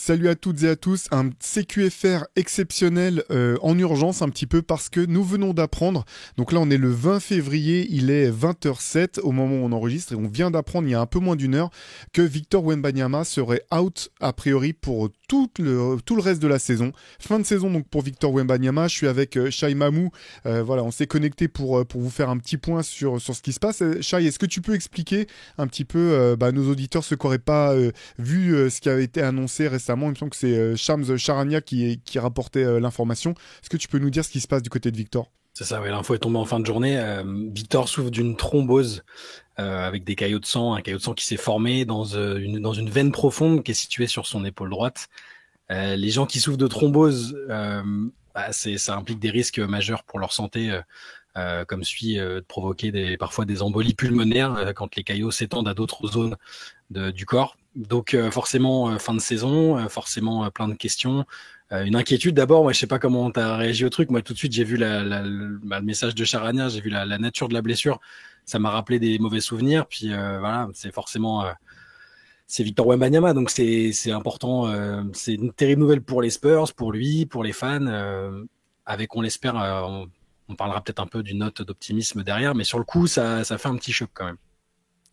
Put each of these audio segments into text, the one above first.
Salut à toutes et à tous, un CQFR exceptionnel en urgence un petit peu parce que nous venons d'apprendre, donc là on est le 20 février, il est 20h07 au moment où on enregistre et on vient d'apprendre il y a un peu moins d'une heure que Victor Wembanyama serait out a priori pour tout le reste de la saison. Fin de saison donc pour Victor Wembanyama, je suis avec Shai Mamou, voilà on s'est connecté pour vous faire un petit point sur ce qui se passe. Shai, est-ce que tu peux expliquer un petit peu à nos auditeurs ceux qui n'auraient pas vu ce qui a été annoncé récemment, il me semble que c'est Shams Charania qui rapportait l'information. Est-ce que tu peux nous dire ce qui se passe du côté de Victor? C'est ça, ouais, l'info est tombée en fin de journée. Victor souffre d'une thrombose avec des caillots de sang, un caillot de sang qui s'est formé dans une veine profonde qui est située sur son épaule droite. Les gens qui souffrent de thrombose, ça implique des risques majeurs pour leur santé, comme suit de provoquer parfois des embolies pulmonaires quand les caillots s'étendent à d'autres zones du corps. Donc forcément, fin de saison, forcément plein de questions. Une inquiétude d'abord, moi je sais pas comment tu as réagi au truc. Moi tout de suite j'ai vu le message de Charania, j'ai vu la nature de la blessure. Ça m'a rappelé des mauvais souvenirs. Puis voilà, c'est forcément c'est Victor Wembanyama, donc c'est important. C'est une terrible nouvelle pour les Spurs, pour lui, pour les fans. Avec, on l'espère, on parlera peut-être un peu d'une note d'optimisme derrière, mais sur le coup ça fait un petit choc quand même.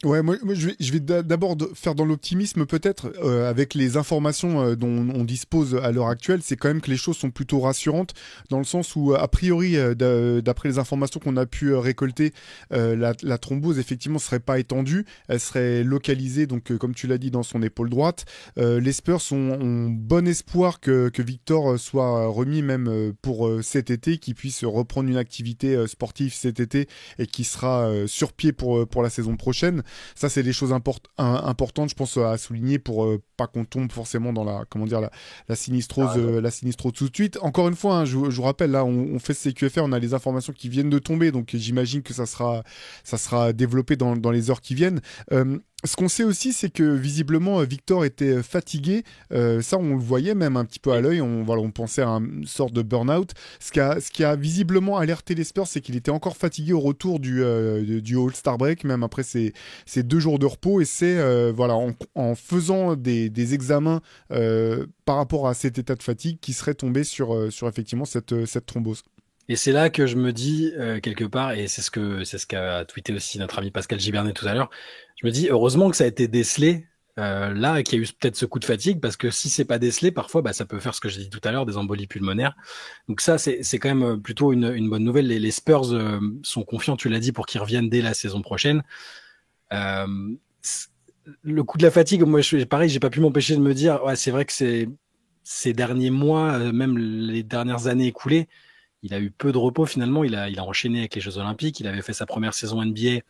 Ouais, moi je vais d'abord faire dans l'optimisme peut-être avec les informations dont on dispose à l'heure actuelle, c'est quand même que les choses sont plutôt rassurantes dans le sens où a priori d'après les informations qu'on a pu récolter, la thrombose effectivement serait pas étendue, elle serait localisée donc comme tu l'as dit dans son épaule droite. Les Spurs ont bon espoir que Victor soit remis même pour cet été, qu'il puisse reprendre une activité sportive cet été et qui sera sur pied pour la saison prochaine. Ça, c'est des choses importantes, je pense, à souligner pour pas qu'on tombe forcément dans la T'as sinistrose, raison. tout de suite. Encore une fois, hein, je vous rappelle, là, on fait ce CQFR, on a les informations qui viennent de tomber, donc j'imagine que ça sera développé dans les heures qui viennent. Ce qu'on sait aussi, c'est que visiblement Victor était fatigué. Ça, on le voyait même un petit peu à Oui. l'œil. On pensait à une sorte de burn-out. Ce qui a visiblement alerté les Spurs, c'est qu'il était encore fatigué au retour du All-Star Break, même après ces 2 jours de repos. Et c'est voilà, en faisant des examens par rapport à cet état de fatigue qui serait tombé sur effectivement cette thrombose. Et c'est là que je me dis quelque part, et c'est ce qu'a tweeté aussi notre ami Pascal Gibernet tout à l'heure. Je me dis heureusement que ça a été décelé là, et qu'il y a eu peut-être ce coup de fatigue, parce que si c'est pas décelé, parfois ça peut faire ce que j'ai dit tout à l'heure, des embolies pulmonaires. Donc ça c'est quand même plutôt une bonne nouvelle. Les Spurs sont confiants, tu l'as dit, pour qu'ils reviennent dès la saison prochaine. Euh, c- le coup de la fatigue, moi pareil, j'ai pas pu m'empêcher de me dire, ouais, c'est vrai que ces derniers mois, même les dernières années écoulées, il a eu peu de repos finalement. Il a enchaîné avec les Jeux Olympiques. Il avait fait sa première saison NBA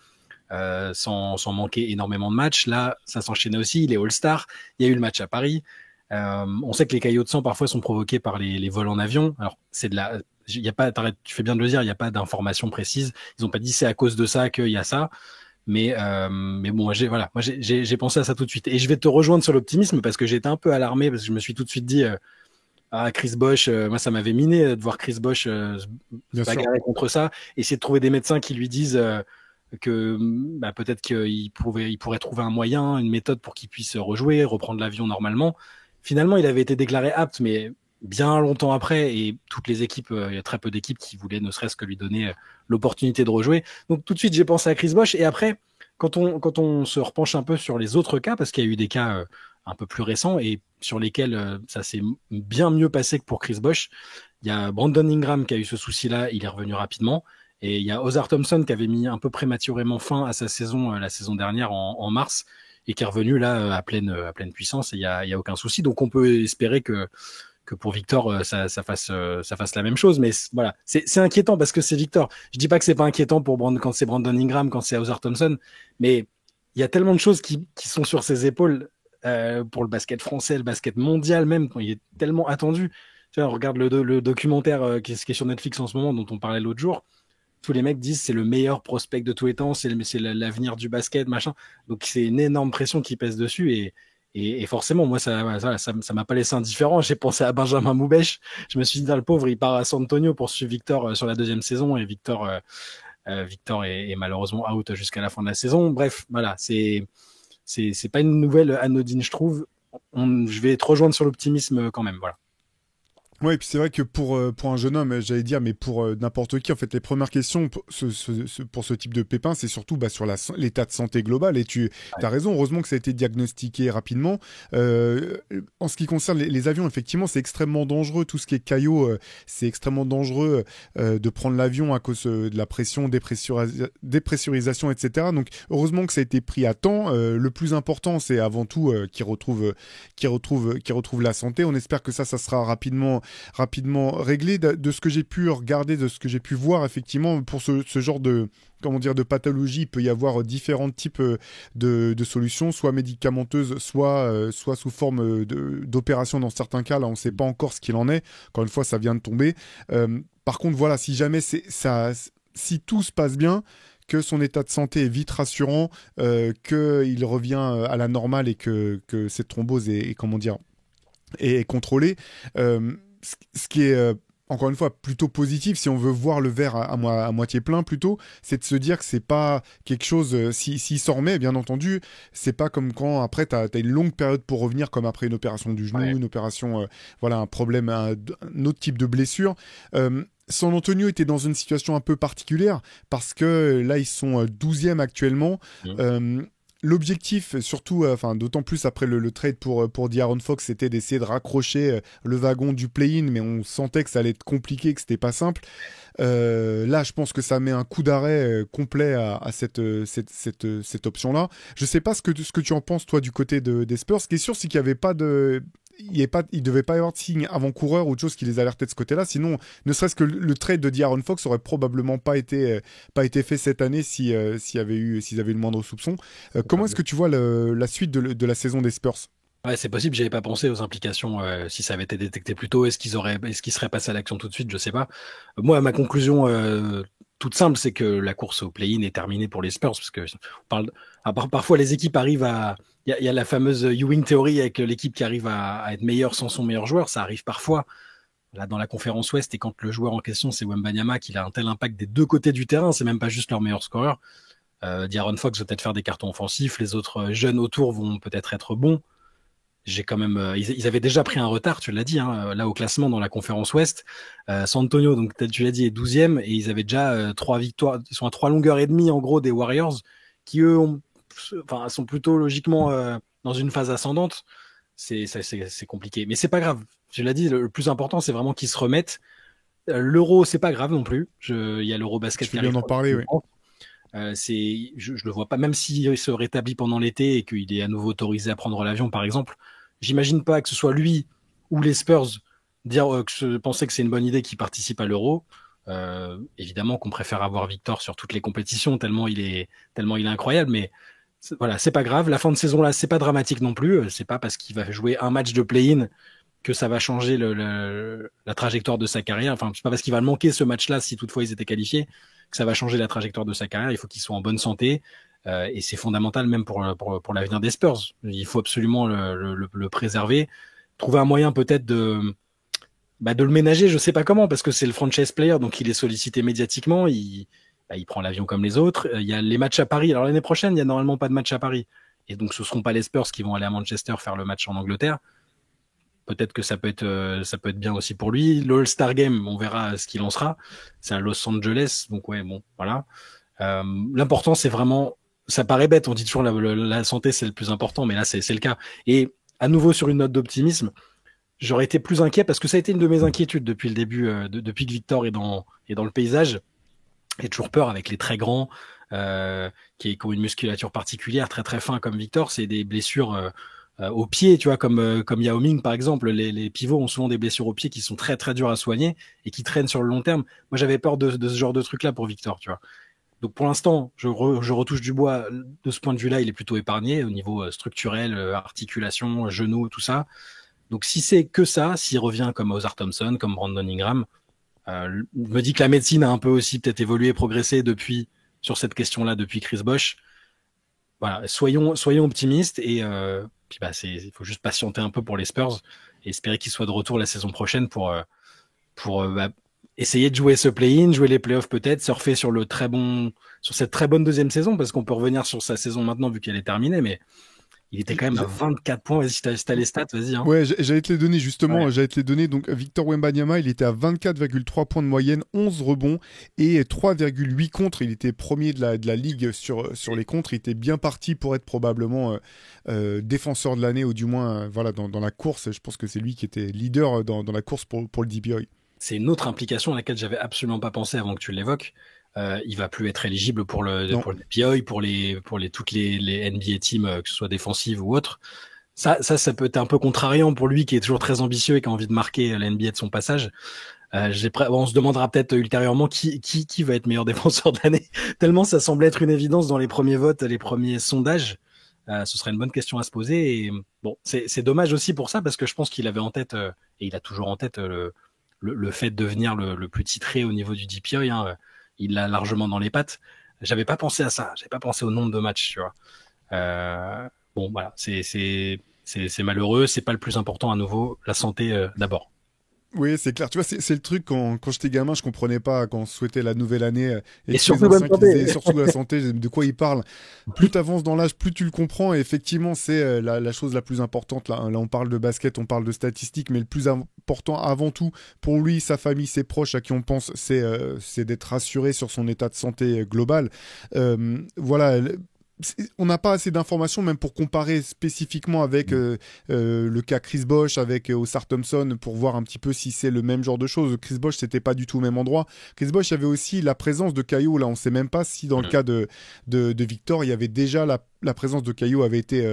sans manquer énormément de matchs. Là, ça s'enchaînait aussi. Il est All-Star. Il y a eu le match à Paris. On sait que les caillots de sang parfois sont provoqués par les vols en avion. Alors c'est de la, il y a pas, tu fais bien de le dire, il n'y a pas d'informations précises. Ils n'ont pas dit c'est à cause de ça qu'il y a ça. Mais bon, voilà, moi j'ai pensé à ça tout de suite. Et je vais te rejoindre sur l'optimisme parce que j'étais un peu alarmé parce que je me suis tout de suite dit Chris Bosh, moi ça m'avait miné de voir Chris Bosh se Bien sûr. bagarrer contre ça, essayer de trouver des médecins qui lui disent que peut-être il pourrait trouver un moyen, une méthode pour qu'il puisse rejouer, reprendre l'avion normalement. Finalement, il avait été déclaré apte, mais bien longtemps après, et toutes les équipes, il y a très peu d'équipes qui voulaient ne serait-ce que lui donner l'opportunité de rejouer. Donc tout de suite, j'ai pensé à Chris Bosh, et après, quand on se repenche un peu sur les autres cas, parce qu'il y a eu des cas un peu plus récents et sur lesquels ça s'est bien mieux passé que pour Chris Bosh. Il y a Brandon Ingram qui a eu ce souci-là, il est revenu rapidement. Et il y a Ozar Thompson qui avait mis un peu prématurément fin à sa saison la saison dernière en mars et qui est revenu là à pleine puissance et il y a aucun souci. Donc on peut espérer que pour Victor ça fasse la même chose. Mais voilà, c'est inquiétant parce que c'est Victor. Je dis pas que c'est pas inquiétant pour quand c'est Brandon Ingram, quand c'est Ozar Thompson, mais il y a tellement de choses qui sont sur ses épaules pour le basket français, le basket mondial même, quand il est tellement attendu. Tu vois, on regarde le documentaire qui est sur Netflix en ce moment, dont on parlait l'autre jour. Tous les mecs disent c'est le meilleur prospect de tous les temps, c'est l'avenir du basket, machin. Donc c'est une énorme pression qui pèse dessus et forcément, moi, ça m'a pas laissé indifférent. J'ai pensé à Benjamin Moubèche. Je me suis dit, le pauvre, il part à San Antonio pour suivre Victor sur la deuxième saison et Victor est malheureusement out jusqu'à la fin de la saison. Bref, voilà, c'est pas une nouvelle anodine, je trouve. je vais te rejoindre sur l'optimisme quand même. Voilà. Ouais, et puis c'est vrai que pour un jeune homme, j'allais dire, mais pour n'importe qui, en fait, les premières questions pour ce type de pépin, c'est surtout sur l'état de santé global. Et tu Ouais. as raison, heureusement que ça a été diagnostiqué rapidement. En ce qui concerne les avions, effectivement, c'est extrêmement dangereux. Tout ce qui est caillot, c'est extrêmement dangereux de prendre l'avion à cause de la pression, dépressurisation, etc. Donc, heureusement que ça a été pris à temps. Le plus important, c'est avant tout qu'il retrouve la santé. On espère que ça sera rapidement réglé. De ce que j'ai pu regarder, de ce que j'ai pu voir, effectivement, pour ce genre de, comment dire, de pathologie, il peut y avoir différents types de solutions, soit médicamenteuses, soit sous forme d'opération dans certains cas. Là, on ne sait pas encore ce qu'il en est. Encore une fois, ça vient de tomber. Par contre, voilà, si jamais si tout se passe bien, que son état de santé est vite rassurant, qu'il revient à la normale et que cette thrombose comment dire, est contrôlée. Ce qui est encore une fois plutôt positif si on veut voir le verre à moitié plein plutôt, c'est de se dire que c'est pas quelque chose s'il s'en remet bien entendu, c'est pas comme quand après t'as une longue période pour revenir comme après une opération du genou, Ouais. une opération voilà un problème un autre type de blessure. San Antonio était dans une situation un peu particulière parce que là ils sont 12e actuellement. Mmh. Euh, L'objectif, surtout, enfin, d'autant plus après le trade pour De'Aaron Fox, c'était d'essayer de raccrocher le wagon du play-in, mais on sentait que ça allait être compliqué, que c'était pas simple. Là, je pense que ça met un coup d'arrêt complet à cette option-là. Je sais pas ce que tu en penses, toi, du côté des Spurs. Ce qui est sûr, c'est qu'il y avait pas de. Il devait pas y avoir de signe avant-coureur ou de choses qui les alertaient de ce côté-là. Sinon, ne serait-ce que le trade de De'Aaron Fox aurait probablement pas été fait cette année s'ils avaient eu le moindre soupçon. Comment est-ce que tu vois la suite de la saison des Spurs? Ouais, c'est possible, j'avais pas pensé aux implications, si ça avait été détecté plus tôt, est-ce qu'ils seraient passés à l'action tout de suite, je sais pas. Moi, ma conclusion toute simple, c'est que la course au play-in est terminée pour les Spurs, parce que parfois les équipes arrivent il y a la fameuse Ewing Theory avec l'équipe qui arrive à être meilleure sans son meilleur joueur, ça arrive parfois. Là, dans la conférence Ouest, et quand le joueur en question, c'est Wembanyama, qu'il a un tel impact des deux côtés du terrain, c'est même pas juste leur meilleur scoreur. De'Aaron Fox va peut-être faire des cartons offensifs, les autres jeunes autour vont peut-être être bons. J'ai quand même, ils avaient déjà pris un retard, tu l'as dit, hein, là au classement dans la conférence Ouest. San Antonio, donc tu l'as dit, est 12e et ils avaient déjà 3 victoires. Ils sont à 3 longueurs et demie en gros des Warriors, qui eux sont plutôt logiquement dans une phase ascendante. C'est compliqué, mais c'est pas grave. Tu l'as dit, le plus important c'est vraiment qu'ils se remettent. L'Euro, c'est pas grave non plus. Il y a l'Euro Je basket fais qui bien arrive. d'en parler, oui. Je le vois pas, même s'il se rétablit pendant l'été et qu'il est à nouveau autorisé à prendre l'avion, par exemple. J'imagine pas que ce soit lui ou les Spurs dire que je pensais que c'est une bonne idée qu'il participe à l'Euro. Évidemment qu'on préfère avoir Victor sur toutes les compétitions tellement il est incroyable, mais voilà, c'est pas grave. La fin de saison là, c'est pas dramatique non plus. C'est pas parce qu'il va jouer un match de play-in que ça va changer la trajectoire de sa carrière. Enfin, c'est pas parce qu'il va manquer ce match-là si toutefois ils étaient qualifiés que ça va changer la trajectoire de sa carrière. Il faut qu'il soit en bonne santé. Et c'est fondamental même pour l'avenir des Spurs. Il faut absolument le préserver. Trouver un moyen peut-être de le ménager, je sais pas comment, parce que c'est le franchise player, donc il est sollicité médiatiquement, il prend l'avion comme les autres. Il y a les matchs à Paris. Alors l'année prochaine, il n'y a normalement pas de match à Paris. Et donc ce ne seront pas les Spurs qui vont aller à Manchester faire le match en Angleterre. Peut-être que ça peut être bien aussi pour lui. L'All-Star Game, on verra ce qu'il en sera. C'est à Los Angeles, donc ouais, bon, voilà. L'important, c'est vraiment, ça paraît bête, on dit toujours la santé, c'est le plus important, mais là, c'est le cas. Et à nouveau, sur une note d'optimisme, j'aurais été plus inquiet parce que ça a été une de mes inquiétudes depuis le début, depuis que Victor est dans le paysage. J'ai toujours peur avec les très grands, qui ont une musculature particulière, très très fin comme Victor, c'est des blessures au pied, tu vois, comme Yao Ming par exemple. Les pivots ont souvent des blessures au pied qui sont très très dures à soigner et qui traînent sur le long terme. Moi, j'avais peur de ce genre de truc-là pour Victor, tu vois. Donc pour l'instant, je retouche du bois. De ce point de vue-là, il est plutôt épargné au niveau structurel, articulation, genoux, tout ça. Donc si c'est que ça, s'il revient comme Ozar Thompson, comme Brandon Ingram, je me dis que la médecine a un peu aussi peut-être évolué, progressé sur cette question-là depuis Chris Bosh. Voilà, soyons optimistes et puis il faut juste patienter un peu pour les Spurs et espérer qu'ils soient de retour la saison prochaine pour essayer de jouer ce play-in, jouer les playoffs peut-être, surfer sur cette très bonne deuxième saison, parce qu'on peut revenir sur sa saison maintenant vu qu'elle est terminée, mais Il était quand même à 24 points. Vas-y, si t'as les stats, vas-y. Hein. Ouais, j'allais te les donner justement, Ouais. j'allais te les donner. Donc Victor Wembanyama, il était à 24,3 points de moyenne, 11 rebonds et 3,8 contres. Il était premier de la ligue sur les contres. Il était bien parti pour être probablement défenseur de l'année, ou du moins voilà, dans la course. Je pense que c'est lui qui était leader dans la course pour le DPOI. C'est une autre implication à laquelle j'avais absolument pas pensé avant que tu l'évoques. Il va plus être éligible pour le Non. DPOI, pour toutes les NBA teams, que ce soit défensive ou autre. Ça peut être un peu contrariant pour lui qui est toujours très ambitieux et qui a envie de marquer la NBA de son passage. On se demandera peut-être ultérieurement qui va être meilleur défenseur de l'année. Tellement ça semblait être une évidence dans les premiers votes, les premiers sondages. Ce serait une bonne question à se poser. Et bon, c'est dommage aussi pour ça parce que je pense qu'il avait en tête, et il a toujours en tête le fait de devenir le plus titré au niveau du DPOI. Hein. Il l'a largement dans les pattes. J'avais pas pensé à ça. J'avais pas pensé au nombre de matchs, tu vois. Bon, voilà, c'est malheureux, c'est pas le plus important à nouveau, la santé d'abord. Oui, c'est clair. Tu vois, c'est le truc quand j'étais gamin, je comprenais pas quand on souhaitait la nouvelle année et Et tous les surtout bonne anciens qui disaient santé. surtout de la santé, de quoi ils parlent. Plus tu avances dans l'âge, plus tu le comprends. Et effectivement, c'est la chose la plus importante. Là, on parle de basket, on parle de statistiques, mais le plus important avant tout pour lui, sa famille, ses proches à qui on pense, c'est d'être rassuré sur son état de santé global. Voilà. On n'a pas assez d'informations même pour comparer spécifiquement avec le cas Chris Bosh, avec Osar Thompson, pour voir un petit peu si c'est le même genre de choses. Chris Bosh, c'était pas du tout au même endroit. Chris Bosh, il y avait aussi la présence de Caillou. Là, on sait même pas si dans le cas de Victor, il y avait déjà la présence de Caillou avait été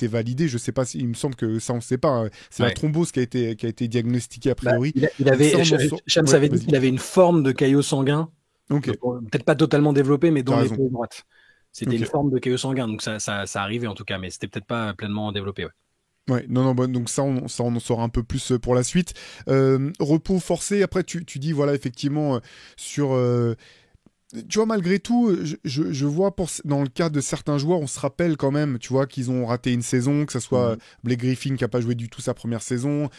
validée. Je sais pas si, il me semble que ça on sait pas. Hein. C'est la thrombose qui a été diagnostiquée a priori. Il avait, Shams avait dit vas-y. qu'il avait une forme de caillot sanguin. Ok, Peut-être pas totalement développé, mais t'as dans raison. l'épaule droite. C'était Ok. une forme de caillot sanguin, donc ça arrivait en tout cas, mais c'était peut-être pas pleinement développé. Ouais. Ouais, non, bon, donc ça, on en saura un peu plus pour la suite. Repos forcé, après, tu dis, voilà, effectivement, sur tu vois, malgré tout, je vois dans le cas de certains joueurs, on se rappelle quand même, tu vois, qu'ils ont raté une saison, que ce soit Blake Griffin qui a pas joué du tout sa première saison,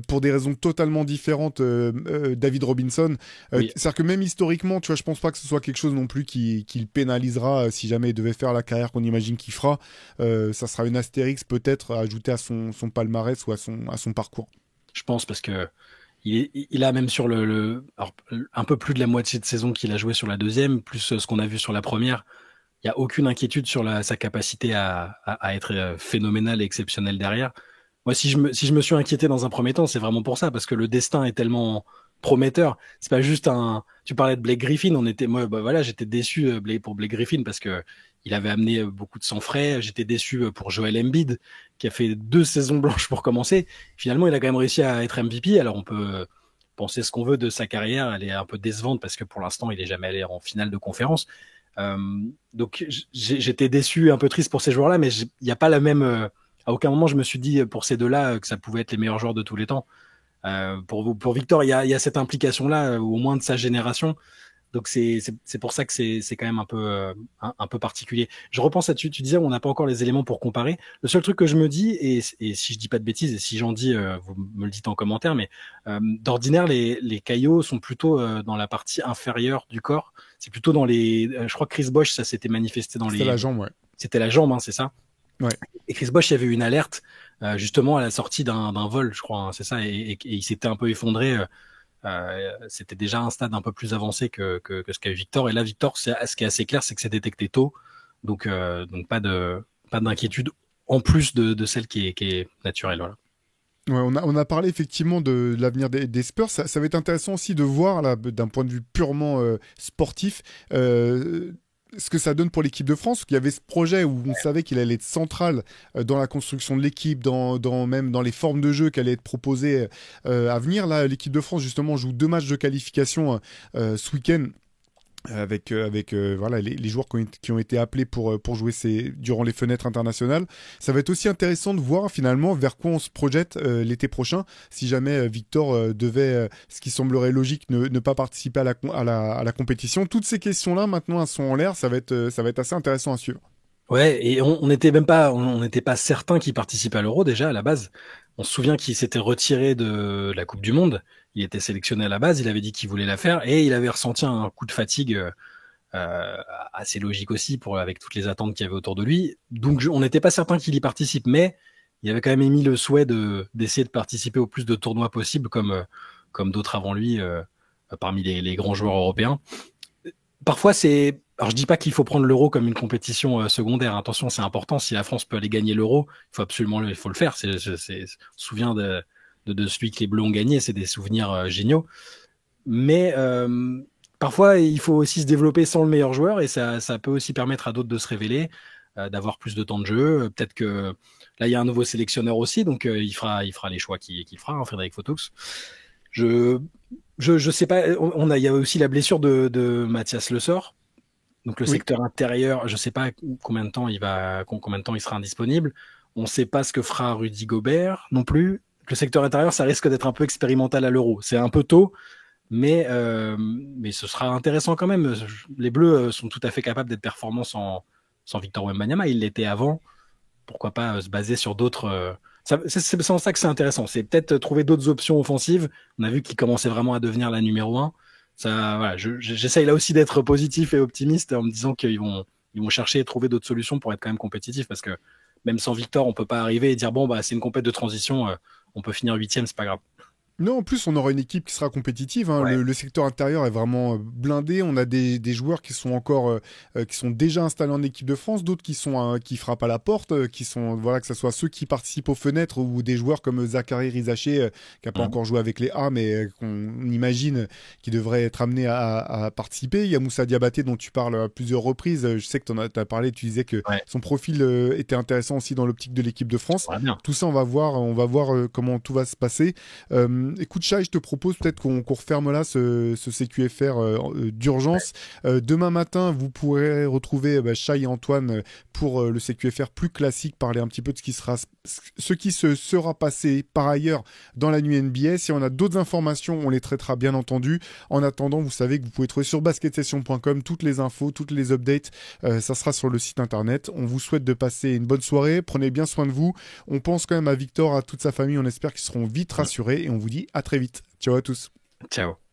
pour des raisons totalement différentes, David Robinson. Oui. C'est-à-dire que même historiquement, tu vois, je pense pas que ce soit quelque chose non plus qui le pénalisera si jamais il devait faire la carrière qu'on imagine qu'il fera. Ça sera une astérix peut-être à ajouter à son palmarès ou à son parcours. Je pense parce que il a même sur alors, un peu plus de la moitié de saison qu'il a joué sur la deuxième, plus ce qu'on a vu sur la première. Il n'y a aucune inquiétude sur sa capacité à être phénoménal et exceptionnel derrière. Moi, si je me suis inquiété dans un premier temps, c'est vraiment pour ça, parce que le destin est tellement prometteur. C'est pas juste tu parlais de Blake Griffin, voilà, j'étais déçu pour Blake Griffin parce que il avait amené beaucoup de sang frais. J'étais déçu pour Joel Embiid, qui a fait 2 saisons blanches pour commencer. Finalement, il a quand même réussi à être MVP. Alors, on peut penser ce qu'on veut de sa carrière. Elle est un peu décevante parce que pour l'instant, il est jamais allé en finale de conférence. Donc, j'étais déçu, un peu triste pour ces joueurs-là, mais il n'y a pas la même. À aucun moment, je me suis dit pour ces deux-là que ça pouvait être les meilleurs joueurs de tous les temps. Pour Victor, il y a cette implication-là, au moins de sa génération. Donc c'est pour ça que c'est quand même un peu particulier. Je repense à tu disais on n'a pas encore les éléments pour comparer. Le seul truc que je me dis et si je dis pas de bêtises et si j'en dis vous me le dites en commentaire, mais d'ordinaire les caillots sont plutôt dans la partie inférieure du corps. C'est plutôt dans je crois que Chris Bosh ça s'était manifesté dans C'était la jambe, ouais. C'était la jambe, hein, c'est ça. Ouais. Et Chris Bosh, il y avait eu une alerte justement à la sortie d'un vol, je crois, hein, c'est ça, et il s'était un peu effondré. C'était déjà un stade un peu plus avancé que ce qu'a eu Victor. Et là, Victor, ce qui est assez clair, c'est que c'est détecté tôt. Donc pas d'inquiétude en plus de celle qui est naturelle. Voilà. Ouais, on a parlé effectivement de l'avenir des Spurs. Ça va être intéressant aussi de voir, là, d'un point de vue purement sportif, ce que ça donne pour l'équipe de France. Il y avait ce projet où on savait qu'il allait être central dans la construction de l'équipe, même dans les formes de jeu qui allaient être proposées à venir. Là, l'équipe de France, justement, joue 2 matchs de qualification ce week-end. Avec voilà les joueurs qui ont été appelés pour jouer durant les fenêtres internationales. Ça va être aussi intéressant de voir finalement vers quoi on se projette l'été prochain si jamais Victor devait, ce qui semblerait logique, ne pas participer à la compétition. Toutes ces questions-là maintenant elles sont en l'air, ça va être assez intéressant à suivre. Ouais, et on n'était pas certain qu'il participait à l'Euro déjà à la base. On se souvient qu'il s'était retiré de la Coupe du Monde. Il était sélectionné à la base, il avait dit qu'il voulait la faire et il avait ressenti un coup de fatigue euh, assez logique aussi avec toutes les attentes qu'il y avait autour de lui. Donc on n'était pas certain qu'il y participe, mais il avait quand même émis le souhait d'essayer de participer au plus de tournois possible, comme d'autres avant lui, parmi les grands joueurs européens. Parfois, alors je dis pas qu'il faut prendre l'Euro comme une compétition secondaire. Attention, c'est important. Si la France peut aller gagner l'Euro, il faut le faire. On se souvient de celui que les Bleus ont gagné. C'est des souvenirs géniaux. Mais parfois, il faut aussi se développer sans le meilleur joueur, et ça peut aussi permettre à d'autres de se révéler, d'avoir plus de temps de jeu. Peut-être que là, il y a un nouveau sélectionneur aussi, donc il fera les choix qu'il fera, hein, Frédéric Photoux. Je sais pas. Il y a aussi la blessure de Mathias Le Sort. Donc le Oui. secteur intérieur, je sais pas combien de temps combien de temps il sera indisponible. On ne sait pas ce que fera Rudy Gobert non plus. Le secteur intérieur, ça risque d'être un peu expérimental à l'Euro. C'est un peu tôt, mais ce sera intéressant quand même. Les Bleus sont tout à fait capables d'être performants sans Victor Wembanyama. Ils l'étaient avant. Pourquoi pas se baser sur d'autres. C'est en ça que c'est intéressant. C'est peut-être trouver d'autres options offensives. On a vu qu'il commençait vraiment à devenir la numéro un. Ça, voilà, j'essaye là aussi d'être positif et optimiste en me disant ils vont chercher et trouver d'autres solutions pour être quand même compétitifs, parce que même sans Victor, on peut pas arriver et dire bon bah c'est une compète de transition, on peut finir huitième, c'est pas grave. Non, en plus, on aura une équipe qui sera compétitive, hein. Ouais. Le secteur intérieur est vraiment blindé. On a des joueurs qui sont encore, qui sont déjà installés en équipe de France, d'autres qui frappent à la porte, qui sont, voilà, que ce soit ceux qui participent aux fenêtres ou des joueurs comme Zachary Rizaché, qui n'a pas Mhm. encore joué avec les A, mais qu'on imagine qui devrait être amené à participer. Il y a Moussa Diabaté dont tu parles à plusieurs reprises. Je sais que tu en as parlé, tu disais que Ouais, son profil était intéressant aussi dans l'optique de l'équipe de France. ça va bien. Tout ça, on va voir comment tout va se passer. Écoute, Chai, je te propose peut-être qu'on referme là ce CQFR Ouais. d'urgence. Demain matin, vous pourrez retrouver Chai et Antoine pour le CQFR plus classique, parler un petit peu de ce qui se sera passé par ailleurs dans la nuit NBA. Si on a d'autres informations, on les traitera bien entendu. En attendant, vous savez que vous pouvez trouver sur basketsession.com toutes les infos, toutes les updates. Ça sera sur le site internet. On vous souhaite de passer une bonne soirée. Prenez bien soin de vous. On pense quand même à Victor, à toute sa famille. On espère qu'ils seront vite rassurés et on vous dit à très vite. Ciao à tous. Ciao.